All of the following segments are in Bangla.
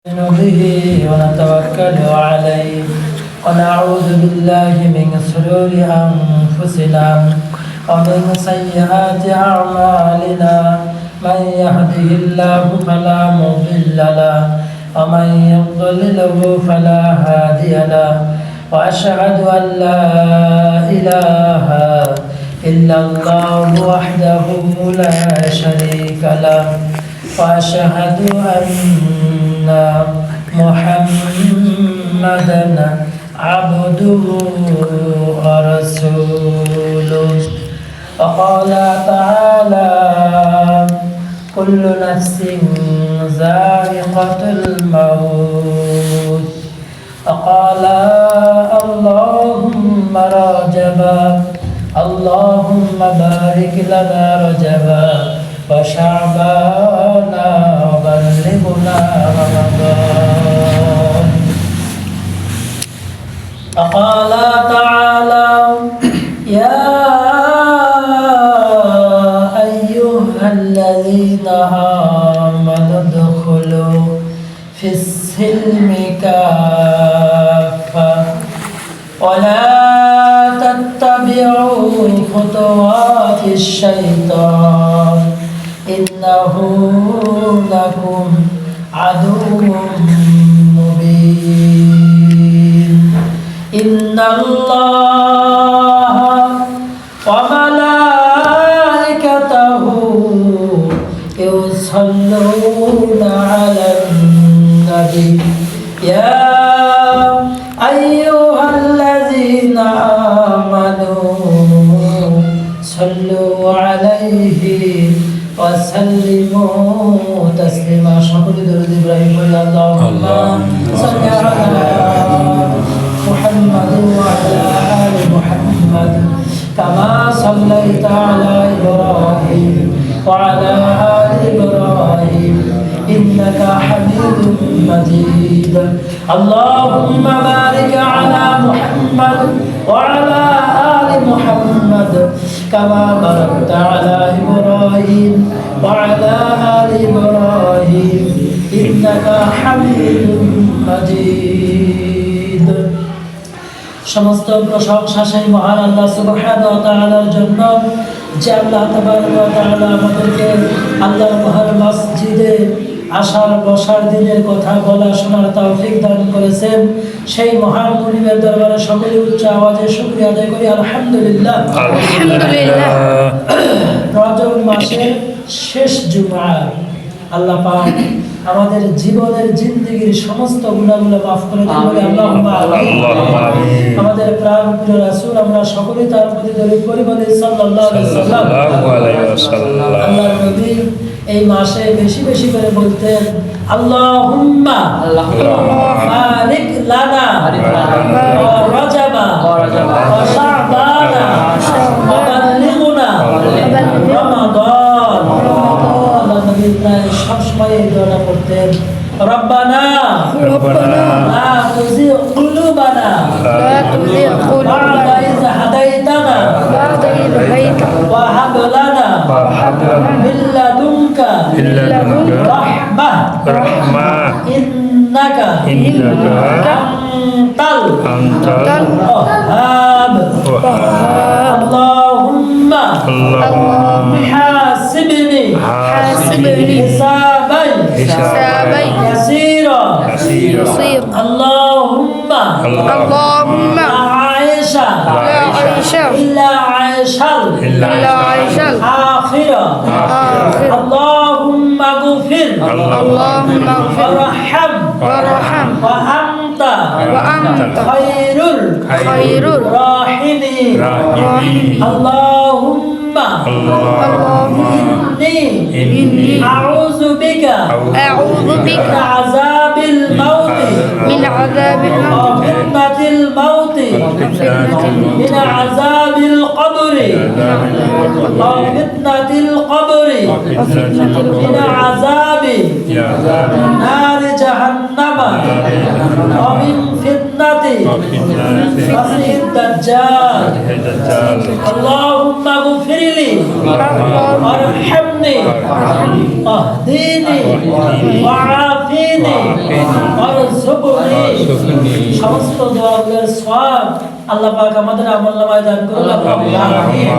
به ونتوكل عليه ونعوذ بالله من شرور أنفسنا ومن سيئات أعمالنا من يهده الله فلا مضل له ومن يضلله فلا هادي له وأشهد أن لا إله إلا الله وحده لا شريك له وأشهد أن محمدًا عبده ورسوله وقال تعالى كل نفس ذائقة الموت وقال اللهم رجبا اللهم بارك لنا رجبا وشعبان وبلغنا رمضان وقال تعالى يا أيها الذين آمنوا ادخلوا في السلم كافة ولا تتبعوا خطوات الشيطان إنه لكم عدو مبين إن الله وملائكته يصلون على النبي يا أيها الذين آمنوا صلوا عليه وسلموا تسليما شكر درود إبراهيم اللهم صل على محمد وعلى آل محمد كما صليت على إبراهيم وعلى آل إبراهيم إنك حميد مجيد اللهم بارك على محمد وعلى آل محمد كما باركت على إبراهيم وعلى آل إبراهيم إنك حميد مجيد সমস্ত প্রশংসা সেই মহান আল্লাহ সুবহানাহু ওয়া তাআলার জন্য যে আল্লাহ তাবারক ওয়া তাআলা আমাদেরকে আল্লাহর মহান মসজিদে আসার বসার দিনের কথা বলা শোনার তৌফিক দান করেছেন সেই মহান মুনিবের দরবারে সকলে উচ্চ আওয়াজে শুকরিয়া আদায় করি আলহামদুলিল্লাহ আলহামদুলিল্লাহ রজব মাসের শেষ জুমআ আল্লাহ পাক আমাদের জীবনের জিন্দেগীর সমস্ত গুনাহগুলো maaf করে দেন বলে আল্লাহুম্মা আমিন আমাদের প্রাণপ্রিয় রাসূল আমরা সকলেই তার প্রতি দরুদ পড়ি বলি সাল্লাল্লাহু আলাইহি ওয়াসাল্লাম আল্লাহর নবী এই মাসে বেশি বেশি করে বলতেন আল্লাহুম্মা বারিক লানা রাজাবা ওয়া শাবানা ওয়া বাল্লিগনা রমাদান আল্লাহ নবী প্রায় সব সময় এই দোয়া করতেন রব্বানা লা তুযিগ কুলুবানা বা'দা ইয হাদাইতানা ওয়া হাব লানা মিন লাদুনকা রাহমাহ ইন্নাকা আনতাল ওয়াহ্হাব আল্লাহুম্মা হাসিবনি হিসাবান يسيرا اللهم عائشة إلا عائشة آخرة اللهم اغفر وارحم وأنت خير الراحمين اللهم إني أعوذ بك من عذاب الموت وفتنة الموت من عذاب القبر وفتنة القبر من عذاب نار جهنم ومن فتنة مسيح الدجال اللهم اغفر لي وارحمني واهدني وعافني ওয়াফিনি ওয়ারযুকনি সমস্ত দোয়াগুলোর সওয়াব আল্লাহ পাক আমাদের আমলনামায় দান করুন আমিন।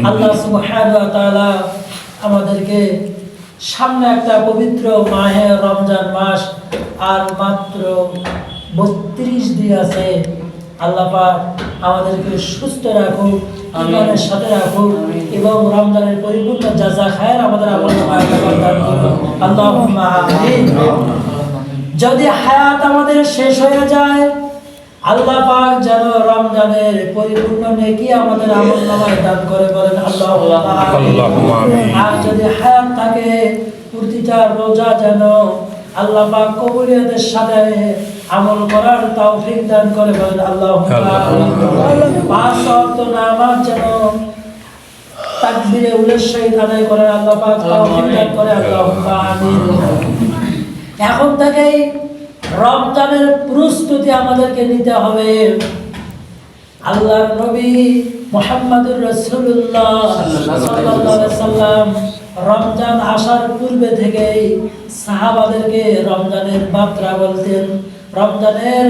আল্লাহ সুবহানাহু ওয়া তাআলা আমাদেরকে সামনে একটা পবিত্র মাহে রমজান মাস আর মাত্র 32 দিন আছে। আল্লাহ পাক আমাদেরকে সুস্থ রাখুন, ইমানের সাথে রাখুন এবং রমজানের পরিপূর্ণ জাযা খায়ের আমাদের আমলনামায় দান করুন আল্লাহুম্মা আমিন। যদি হায়াত আমাদের শেষ হয়ে যায় আল্লাহ পাক যেন রমজানের পরিপূর্ণ নেকি আমাদের আমলনামায় দান করে বলেন আল্লাহুম্মা আমিন। আর যদি হায়াত থাকে প্রতিটা রোজা যেন আল্লাহ পাক কবুলিয়তের সাথে আমল করার তৌফিক দান করে বলেন আল্লাহুম্মা আমিন। পাঁচ ওয়াক্ত নামাজ যেন তাকবীরে উলের সহিত আদায় করার আল্লাহ পাক তৌফিক দান করে আল্লাহুম্মা আমিন। এখন থেকেই রমজানের প্রস্তুতি আমাদেরকে নিতে হবে। আল্লাহর নবী মুহাম্মদুর রাসূলুল্লাহ সাল্লাল্লাহু আলাইহি সাল্লাম রমজান আসার পূর্বে থেকেই সাহাবাদেরকে রমজানের মাত্রা বলতেন, রমজানের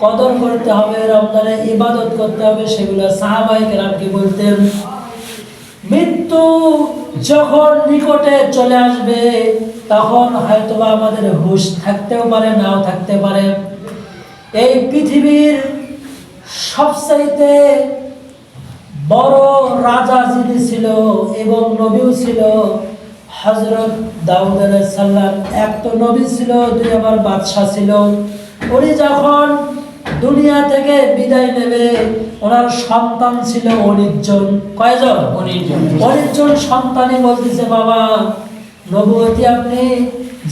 কদর করতে হবে, রমজানের ইবাদত করতে হবে, সেগুলো সাহাবায়ে কেরামকে বলতেন। মৃত্যু যখন নিকটে চলে আসবে তখন হয়তোবা আমাদের হুঁশ থাকতেও পারে, নাও থাকতে পারে। এই পৃথিবীর সবচাইতে বড় রাজা যিনি ছিল এবং নবীও ছিল হযরত দাউদ আলাইহিস সালাম। এক তো নবী ছিল, দুই আবার বাদশা ছিল। উনি যখন দুনিয়া থেকে বিদায় নেবে ওনার সন্তান ছিল 19 জন। কয়জন? 19 জন সন্তানই বলতেছে, বাবা নবুয়তি আপনি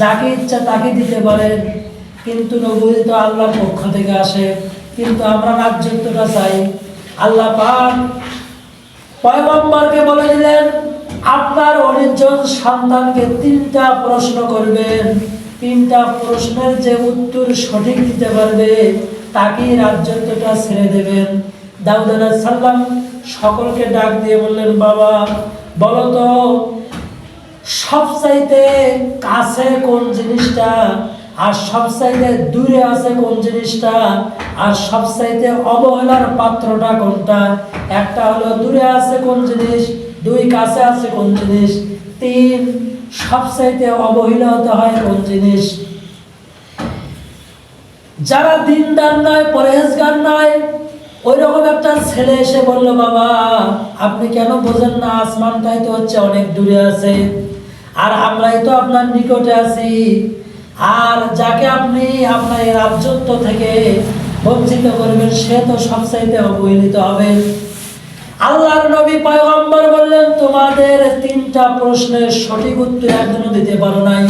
যাকে ইচ্ছা তাকে দিতে পারেন, কিন্তু নবুয়তি তো আল্লাহর পক্ষ থেকে আসে, কিন্তু আমরা রাজ্যত্বটা চাই। আল্লাহ পাক পয়গম্বরকে বলে দিলেন, আপনার 19 জন সন্তানকে 3টা প্রশ্ন করবেন, 3টা প্রশ্নের যে উত্তর সঠিক দিতে পারবে তাকে রাজ্যত্বটা ছেড়ে দেবেন। দাউদ আলাইহিস সালাম সকলকে ডাক দিয়ে বললেন, বাবা বলো তো সবচাইতে কাছে কোন জিনিসটা, আর সবচাইতে দূরে আছে কোন জিনিসটা, আর সবচাইতে অবহেলার পাত্রটা কোনটা? একটা হলো দূরে আছে কোন জিনিস, 2 কাছে আছে কোন জিনিস, 3 সবচাইতে অবহেলা হতে হয় কোন জিনিস? যারা দিনদার নয়, পরহেজগার নয়, ওই রকম একটা ছেলে এসে বলল, বাবা আপনি কেন বোঝেন না, আসমানটাই তো হচ্ছে অনেক দূরে আছে আর আমরাই তো আপনার নিকটে আছি, আর যাকে আপনি আপনার এই রাজ্যত্ব থেকে বঞ্চিত করবেন সে তো সবচাইতে অবহেলিত হবে। আল্লাহর নবী পয়গম্বর বললেন, তোমাদের 3টা প্রশ্নের সঠিক উত্তর এখনো দিতে পারো নাই।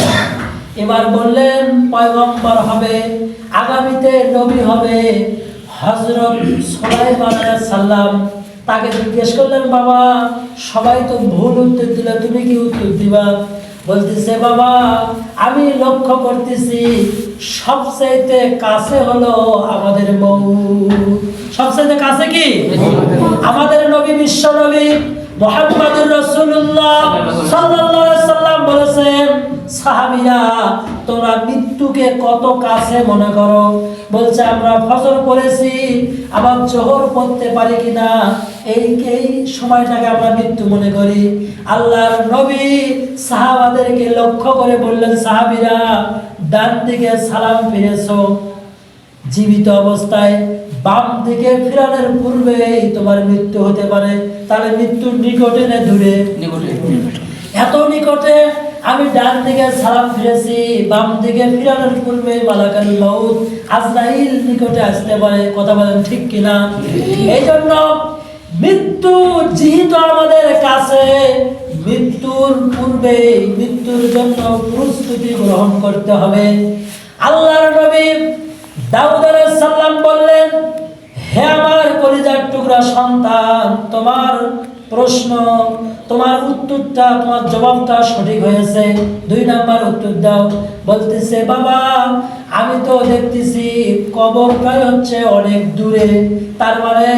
এবার বললেন পয়গম্বর হবে, আগামীতে নবী হবে হযরত সুলাইমান আলাইহিস সালাম। তাকে জিজ্ঞেস করলেন, বাবা সবাই তো ভুল উত্তর দিল, তুমি কি উত্তর দিবা? বলতেছে, বাবা আমি লক্ষ্য করতেছি সবচাইতে কাছে হলো আমাদের মউত। সবচাইতে কাছে কি? আমাদের নবী, বিশ্ব নবী মুহাম্মদুর রাসূলুল্লাহ সাল্লাল্লাহু আলাইহি সাল্লাম বলেছেন, সাহাবীরা তোমরা মৃত্যুকে কত কাছে মনে করো? বলছে, আমরা ফজর পড়েছি, আবার জোহর পড়তে পারি কিনা, এই সময়টাকে আমরা মৃত্যু মনে করি। আল্লাহর নবী সাহাবাদেরকে লক্ষ্য করে বললেন, সাহাবীরা ডান দিকে সালাম ফিরেছো জীবিত অবস্থায়, বাম দিকে ফিরানোর পূর্বেই তোমার মৃত্যু হতে পারে। তাহলে মৃত্যুর নিকটে না দূরে? এত নিকটে। আমি ডান দিকে সালাম ফিরেছি, বাম দিকে ফিরানোর পূর্বে মালাকুল মউত আজরাইল নিকটে আসতে পারে। কথা বলেন ঠিক কিনা? এই জন্য মৃত্যু যেহেতু আমাদের কাছে, মৃত্যুর পূর্বে মৃত্যুর জন্য প্রস্তুতি গ্রহণ করতে হবে। আল্লাহর নবী দাউদ আলাইহিস সালাম বললেন, হে আমার কলিজার টুকরা সন্তান, তোমার প্রশ্ন, তোমার উত্তরটা, তোমার জবাবটা সঠিক হয়েছে। 2 নাম্বার উত্তর দাও। বলতেছে, বাবা আমি তো দেখতেছি কবরটাই হচ্ছে অনেক দূরে, তার মানে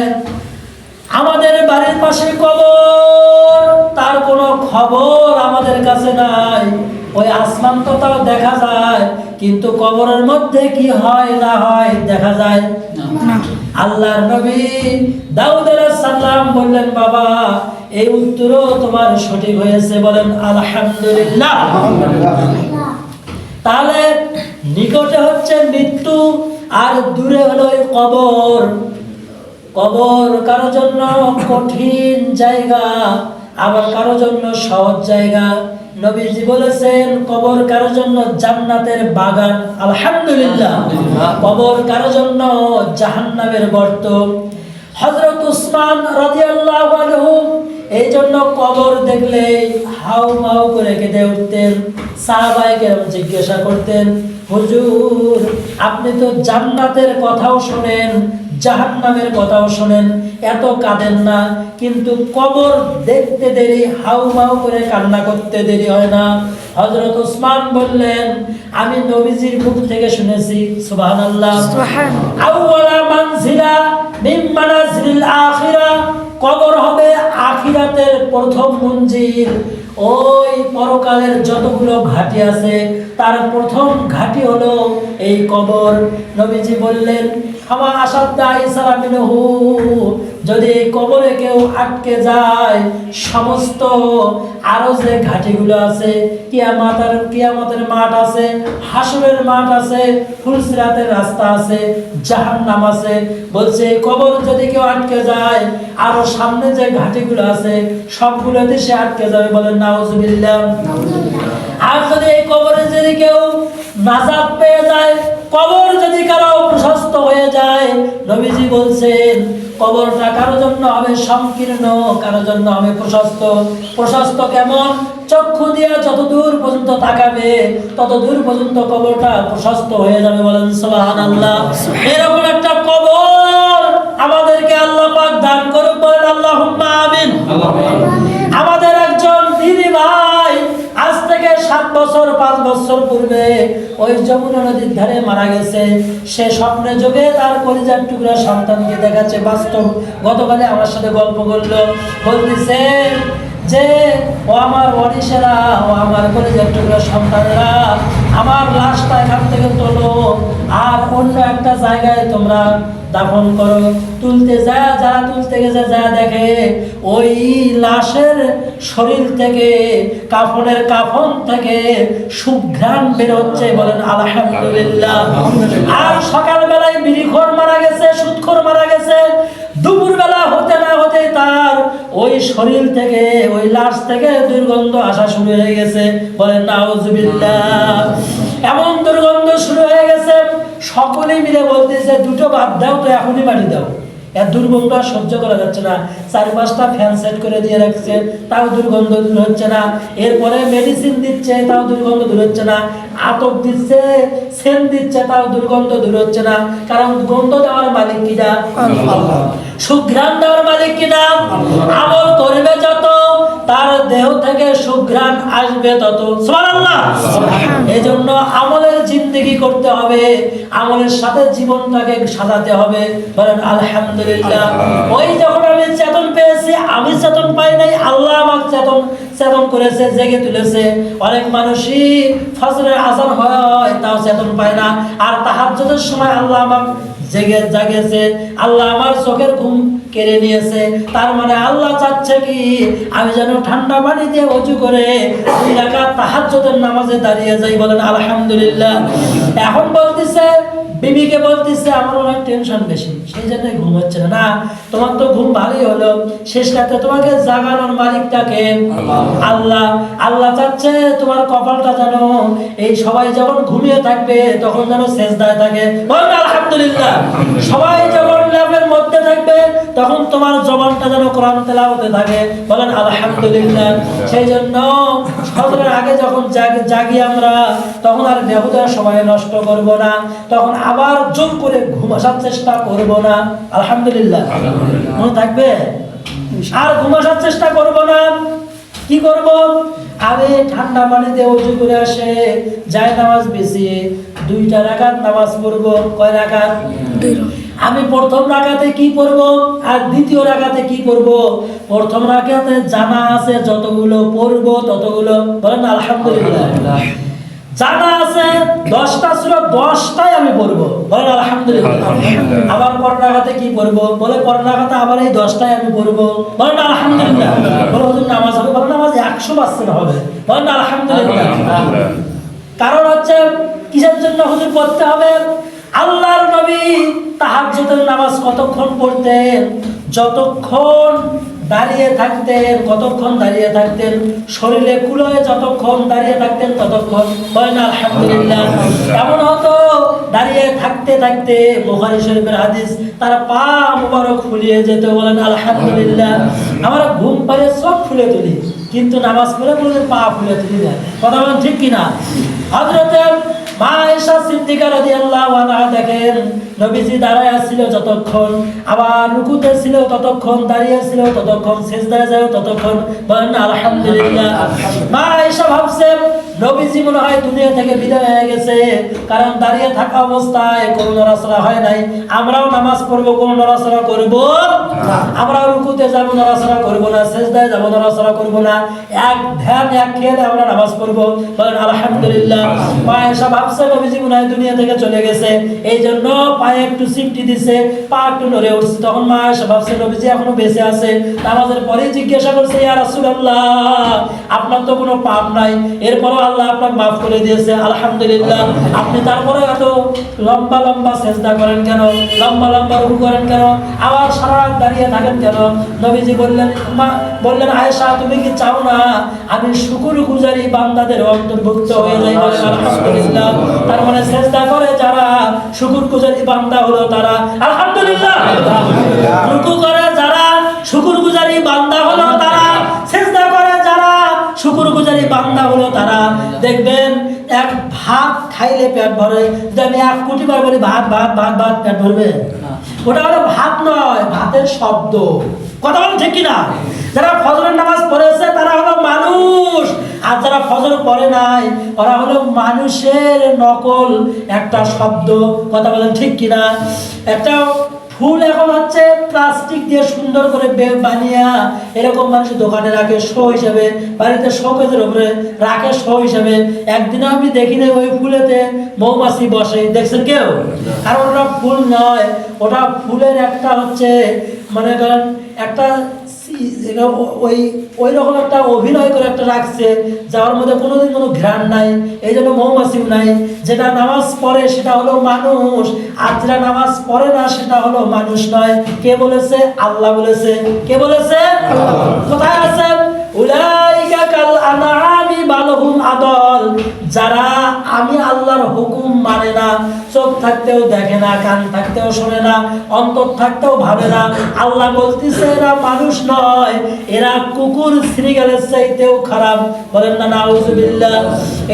আমাদের বাড়ির পাশে কবর, তার কোনো খবর আমাদের কাছে নাই। ওই আসমান তো তাও দেখা যায়, কিন্তু কবরের মধ্যে কি হয় না হয় দেখা যায় না। আল্লাহর নবী দাউদ আলাইহিস সালাম বললেন, বাবা এই উত্তরও তোমার সঠিক হয়েছে, বলেন আলহামদুলিল্লাহ। তাহলে নিকটে হচ্ছে মৃত্যু আর দূরে হলো এই কবর। কবর কারোর জন্য কঠিন জায়গা, আবার কারোর জন্য সহজ জায়গা। নবীজি বলেছেন কবর কারোর জন্য জান্নাতের বাগান, আলহামদুলিল্লাহ। কবর কারোর জন্য জাহান্নামের গর্ত। হযরত উসমান রাদিয়াল্লাহু আনহু এই জন্য কবর দেখলে হাউ মাউ করে কেঁদে উঠতেন। সাহাবায়ে কেরাম জিজ্ঞাসা করতেন, হুজুর আপনি তো জান্নাতের কথাও শোনেন, জাহান্নামের কথাও শোনেন, এত কাঁদেন না, কিন্তু কবর দেখতে দেরি হাউ মাউ করে কান্না করতে দেরি হয় না? হযরত উসমান বললেন, আমি নবীজির মুখ থেকে শুনেছি, সুবহানাল্লাহ, আউওয়ালা মানজিলা মিন মানাজিলিল আখিরা, কবর হবে আখিরাতের প্রথম মঞ্জিল। ওই পরকালের যতগুলো ঘাঁটি আছে তার প্রথম ঘাঁটি হলো এই কবর। নবীজি বললেন, আমা আসাদ্দা ইসরা মিনহু, যদি এই কবরে কেউ আটকে যায়, সমস্ত আরো যে ঘাঁটিগুলো আছে, কিয়ামতের মাঠ আছে, হাসরের মাঠ আছে, ফুলসিরাতের রাস্তা আছে, জাহান্নাম আছে, বলছে এই কবর যদি কেউ আটকে যায়, আরো সামনে যে ঘাঁটিগুলো আছে সবগুলোতে সে আটকে যাবে, বলেন নাউজুবিল্লাহ। আর যদি এই কবরে যদি কেউ নাজাত পেয়ে যায়, কবর যদি কারো প্রশস্ত হয়ে যায়, নবীজি বলছেন কবরটা কারো জন্য হবে সংকীর্ণ, কারো জন্য হবে প্রশস্ত। প্রশস্ত কেমন? চক্ষু দিয়ে যত দূর পর্যন্ত তাকাবে তত দূর পর্যন্ত কবরটা প্রশস্ত হয়ে যাবে, বলেন সুবহানাল্লাহ। এরকম একটা কবর আমাদেরকে আল্লাহ পাক দান করুক, বলেন আল্লাহুম্মা আমিন। আমাদের একজন দিদি ভাই আজ থেকে 7 বছর 5 বছর পূর্বে ওই যমুনা নদীর ধারে মারা গেছে। সে স্বপ্নে যোগে তার কলিজার টুকরা সন্তানকে দেখাচ্ছে বাস্তব। গতকালে আমার সাথে গল্প করলো, বলতেছে যে ও আমার ওয়ারিসেরা, ও আমার কলিজার টুকরা সন্তানেরা, আমার লাশটা এখান থেকে তোলো আর অন্য একটা জায়গায় তোমরা দাফন করো। তুলতে যায়, যারা তুলতে গেছে যা দেখে ওই লাশের শরীর থেকে, কাফনের কাফন থেকে সুঘ্রাণ বের হচ্ছে, বলেন আলহামদুলিল্লাহ। আর সকালবেলায় বিড়িখোর মারা গেছে, সুদখোর মারা গেছে, দুপুরবেলা হতে না হতে তার ওই শরীর থেকে, ওই লাশ থেকে দুর্গন্ধ আসা শুরু হয়ে গেছে, বলেন নাউজুবিল্লাহ। এমন দুর্গন্ধ শুরু হয়ে গেছে, সকলেই মিলে বলতেছে দুটো বাদ দাও তো, এখনই মাটি দাও, এর দুর্গন্ধ আর সহ্য করা যাচ্ছে না। 4-5টা ফ্যান সেট করে দিয়ে রাখছে, তাও দুর্গন্ধ দূর হচ্ছে না। এরপরে মেডিসিন দিচ্ছে, তাও দুর্গন্ধ দূর হচ্ছে না। আতপ দিচ্ছে, সেন্ট দিচ্ছে, তাও দুর্গন্ধ দূর হচ্ছে না। কারণ গন্ধ দেওয়ার মালিক কিনা? আল্লাহ। সুঘ্রাণ দেওয়ার মালিক কিনা? আমল করবে যত তার দেহ থেকে সুঘ্রাণ আসবে তত, সুবহানাল্লাহ। এজন্য আমলের জিন্দেগি করতে হবে, আমলের সাথে জীবনটাকে সাজাতে হবে, বলেন আলহামদুলিল্লাহ। ওই যখন আমি চেতন পেয়েছি, আমি চেতন পাই নাই, আল্লাহ আমাকে চেতন করেছে, জেগে তুলেছে। অনেক মানুষই ফজরের আযান হয় তাও চেতন পায় না, আর তাহাজ্জুদের সময় আল্লাহ আমাকে জাগিয়েছে, আল্লাহ আমার চোখের ঘুম কেড়ে নিয়েছে। তার মানে আল্লাহ চাচ্ছে কি আমি যেন ঠান্ডা পানি দিয়ে ওযু করে 2 রাকাত তাহাজ্জুদের নামাজে দাঁড়িয়ে যাই, বলেন আলহামদুলিল্লাহ। এখন বলতেছে, বিবিকে বলতেছে আমার অনেক টেনশন বেশি, সেই জন্য ঘুম হচ্ছে না। না, তোমার তো ঘুম ভালোই হলো, শেষ রাতে তোমাকে জাগানোর মালিকটাকে আল্লাহ। আল্লাহ চাচ্ছে তোমার কপালটা যেন এই সবাই যখন ঘুমিয়ে থাকবে তখন যেন সেজদায় থাকে, বলেন আলহামদুলিল্লাহ। সবাই যখন ল্যাপের মধ্যে থাকবে তখন তোমার জবানটা যেন কোরআন তেলাওয়াতে থাকে, বলেন আলহামদুলিল্লাহ। সেই জন্য ফজরের আগে যখন জাগি আমরা, তখন আর বেহুদার সময় নষ্ট করব না, তখন আবার জোর করে ঘুম আসার চেষ্টা করব না, আলহামদুলিল্লাহ। মনে থাকবে? আর ঘুম আসার চেষ্টা করব না। কি করব? আরে ঠান্ডা পানিতে ওযু করে আসে, যায় নামাজ বেশি 2টা রাকাত নামাজ পড়বো। কয় রাকাত? 2। আমি প্রথম রাকাতে কি পড়ব আর দ্বিতীয় রাকাতে কি পড়ব। প্রথম রাকাতে জানা আছে যতগুলো পড়ব ততগুলো, বলেন আলহামদুলিল্লাহ। জানা আছে 10টা সূরা 10টাই আমি পড়ব, বলেন আলহামদুলিল্লাহ। আবার পরের রাকাতে কি পড়ব, বলে পরের রাকাতে আবার এই 10টাই আমি পড়ব, বলেন আলহামদুলিল্লাহ। বলে হুজুর নামাজ হবে, বলেন নামাজ 100% হবে, বলেন আলহামদুলিল্লাহ। কারণ হচ্ছে কিসের জন্য হুজুর পড়তে হবে? আল্লাহর নবী তাহাজ্জুদের নামাজ কতক্ষণ পড়তেন? যতক্ষণ দাঁড়িয়ে থাকতেন, কতক্ষণ দাঁড়িয়ে থাকতেন? শরীরে কুলোয় যতক্ষণ দাঁড়িয়ে থাকতেন ততক্ষণ, বলেন আলহামদুলিল্লাহ। এমন হতো দাঁড়িয়ে থাকতে থাকতে, বুখারী শরীফের হাদিস, তারা পা মুবারক ফুলিয়ে যেত, বলেন আলহামদুলিল্লাহ। আমরা ঘুম পাড়ে সব ফুলে তুলি, কিন্তু নামাজ পড়ে বলে পা ফুলে তুলি না, কথা বলেন ঠিক কিনা? হযরতে মা আয়েশা সিদ্দিকা রাদিয়াল্লাহু আনহা দেখেন নবীজি দাঁড়ায় ছিল যতক্ষণ, আবার রুকুতে ছিল ততক্ষণ, দাঁড়িয়ে ছিল ততক্ষণ, সিজদায় যায় ততক্ষণ, বলেন আলহামদুলিল্লাহ। মা আয়েশা ভাবছেন নবীজি মনে হয় দুনিয়া থেকে বিদায় হয়ে গেছে, কারণ দাঁড়িয়ে থাকা অবস্থায় কোনো নড়াচড়া হয় নাই। আমরাও নামাজ পড়বো, কোনো নড়াচড়া করব না। আমরাও রুকুতে যাবো, নড়াচড়া করবো না, সিজদায় যাবো, নড়াচড়া করবো না, এক ধ্যান এক খেয়ালে আমরা নামাজ পড়বো, বলেন আলহামদুলিল্লাহ। মা আয়েশা ভাবছে নবীজি মনে হয় দুনিয়া থেকে চলে গেছে, এই জন্য পায়ে একটু সিমটি দিছে, পা একটু নড়ে উঠছে। তখন মা আয়েশা ভাবছে নবীজি এখনো বেঁচে আছে। নামাজের পরে জিজ্ঞাসা করছে, ইয়া রাসূলুল্লাহ, আপনার তো কোনো পাপ নাই, এরপরও আল্লাহ আপনাকে মাফ করে দিয়েছে, আলহামদুলিল্লাহ। আপনি তারপরে এত লম্বা লম্বা সিজদা করেন কেন, লম্বা লম্বা রুকু করেন কেন, আবার সারা রাত দাঁড়িয়ে থাকেন কেন? নবীজি বললেন আয়েশা, তুমি কি চাও না আমি শুকরগুজারি বান্দাদের অন্তর্ভুক্ত হয়ে যাই? বলেন আলহামদুলিল্লাহ। তার মানে সিজদা করে যারা শুকরগুজারি বান্দা হলো তারা, আলহামদুলিল্লাহ। রুকু করে যারা শুকরগুজারি বান্দা হলো তারা, সিজদা করে যারা শুকরগুজারি বান্দা হলো তারা। দেখবেন এক ভাত খাইলে পেট ভরে, যদি আমি 1 কোটি বার বলি ভাত ভাত ভাত ভাত, পেট ভরবে? ওটা হলো ভাত নয়, ভাতের শব্দ, কথা বলেন ঠিক কিনা? যারা ফজরের নামাজ পড়েছে তারা হলো মানুষ, আর যারা ফজর পড়ে নাই ওরা হলো মানুষের নকল একটা শব্দ, কথা বলেন ঠিক কিনা? একটা ফুল এখন হচ্ছে প্লাস্টিক দিয়ে সুন্দর করে বানিয়ে এরকম মানুষ দোকানে রাখে শো হিসেবে, বাড়িতে শোকেজের উপরে রাখে শো হিসেবে। একদিনও আমি দেখিনি ওই ফুলেতে মৌমাছি বসে, দেখছেন কেউ? কারণ ওটা ফুল নয়, ওটা ফুলের একটা হচ্ছে মনে করেন একটা ওই রকম একটা অভিনয় করে একটা রাখছে, যার মধ্যে কোনোদিন কোনো ঘ্রাণ নাই, এই জন্য মৌমাছিও নাই। যেটা নামাজ পড়ে সেটা হলো মানুষ, আর যেটা নামাজ পড়ে না সেটা হলো মানুষ নয়। কে বলেছে? আল্লাহ বলেছে। কে বলেছে? কোথায় আছে? উলাইকা কাল আনআমি বাল হুম আদল। যারা আমি আল্লাহর হুকুম মানে না, চোখ থাকতেও দেখে না, কান থাকতেও শোনে না, অন্তর থাকতেও ভাবে না, আল্লাহ বলতেছে এরা মানুষ নয়, এরা কুকুর শ্রীগালের চাইতেও খারাপ, বলেন না নাউজুবিল্লাহ।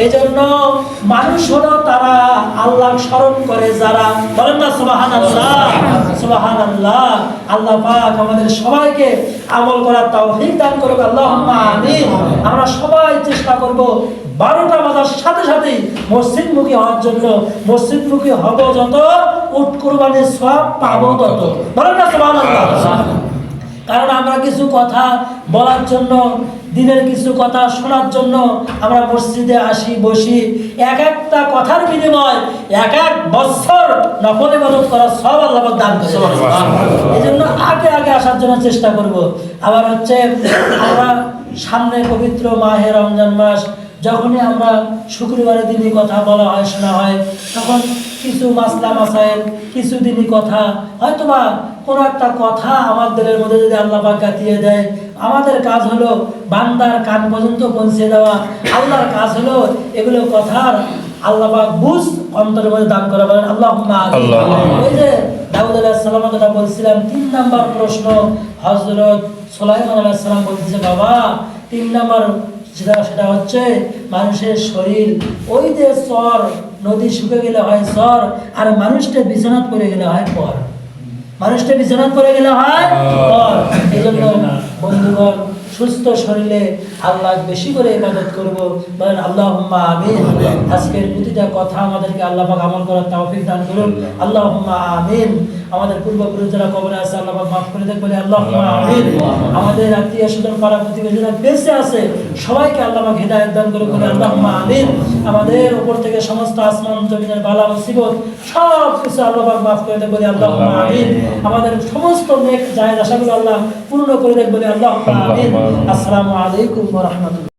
এই জন্য মানুষ হলো তারা আল্লাহ স্মরণ করে যারা, বলেন না সুবহানাল্লাহ সুবহানাল্লাহ। আল্লাহ পাক আমাদের সবাইকে আমল করার তৌফিক দান করুক, আল্লাহুম্মা আমিন। আমরা সবাই চেষ্টা করব 12টা বাজার সাথে সাথেই মসজিদমুখী হওয়ার জন্য। মসজিদমুখী হব যত, উট কুরবানির সওয়াব পাবো তত, বলেন না সুবহানাল্লাহ। কারণ আমরা কিছু কথা বলার জন্য, দিনের কিছু কথা শোনার জন্য আমরা মসজিদে আসি, বসি, এক একটা কথার বিনিময় 1 বছর নফল ইবাদত করার সব আল্লাহ পাক দান করেন। এই জন্য আগে আগে আসার জন্য চেষ্টা করব। আবার হচ্ছে আমরা সামনে পবিত্র মাহে রমজান মাস, যখনই আমরা শুক্রবারের দিনই কথা বলা হয়, শোনা হয়, তখন কিছু মাসলা মাসাইল, কিছু দিনই কথা, হয়তোবা কোনো একটা কথা আমাদের মধ্যে যদি আল্লাহ পাক গাঁথিয়ে দেয়, আমাদের কাজ হলো বান্দার কান পর্যন্ত পৌঁছে দেওয়া। আল্লাহর কাজ হলো এগুলো কথার আল্লাহ পাক বুঝ অন্তরের মধ্যে দান করা, বলেন আল্লাহুম্মা আমিন। ওই যে দাউদ আলাইহিস সালামের কথা বলছিলাম, 3 নাম্বার প্রশ্ন হযরত সুলাইমান আলাইহিস সালাম বলতেছে, বাবা 3 নাম্বার সেটা হচ্ছে মানুষের শরীর, ওই যে চর, নদী শুকে গেলে হয় চর, আর মানুষটা বিছানাত পড়ে গেলে হয় পর, মানুষটা বিছানাত পড়ে গেলে হয় পর। এই জন্য বন্ধুগণ সুস্থ শরীরে আল্লাহ বেশি করে ইবাদত করব, বলেন আল্লাহুম্মা আমিন। আজকের প্রতিটা কথা আমাদেরকে আল্লাহ পাক আমল করার তৌফিক দান করুন, আল্লাহুম্মা আমিন। আমাদের পূর্বপুরুষ যারা কবরে আছে আল্লাহ পাক মাফ করে দেন, বলে আল্লাহুম্মা আমিন। আমাদের আত্মীয় স্বজন পাড়া প্রতিবেশী যারা বেঁচে আছে সবাইকে আল্লাহ পাক হিদায়াত দান করে, বলে আল্লাহুম্মা আমিন। আমাদের উপর থেকে সমস্ত আসমান জমিনের বালা মুসিবত সব কিছু আল্লাহ পাক মাফ করে দেন, বলে আল্লাহুম্মা আমিন। আমাদের সমস্ত নেক জায়েজ আশাগুলো আল্লাহ পূর্ণ করে দেন, বলে আল্লাহুম্মা আমিন। আসসালামু আলাইকুম ওয়া রাহমাতুল্লাহ।